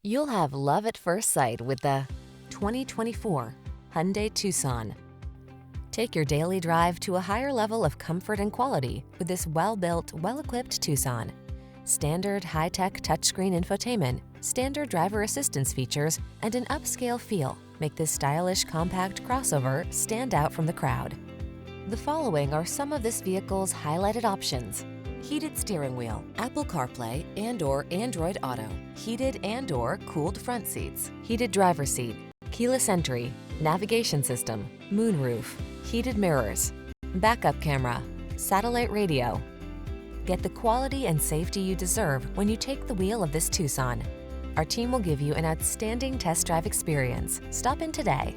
You'll have love at first sight with the 2024 Hyundai Tucson. Take your daily drive to a higher level of comfort and quality with this well-built, well-equipped Tucson. Standard high-tech touchscreen infotainment, standard driver assistance features, and an upscale feel make this stylish compact crossover stand out from the crowd. The following are some of this vehicle's highlighted options: heated steering wheel, Apple CarPlay and/or Android Auto, heated and/or cooled front seats, heated driver's seat, keyless entry, navigation system, moonroof, heated mirrors, backup camera, satellite radio. Get the quality and safety you deserve when you take the wheel of this Tucson. Our team will give you an outstanding test drive experience. Stop in today.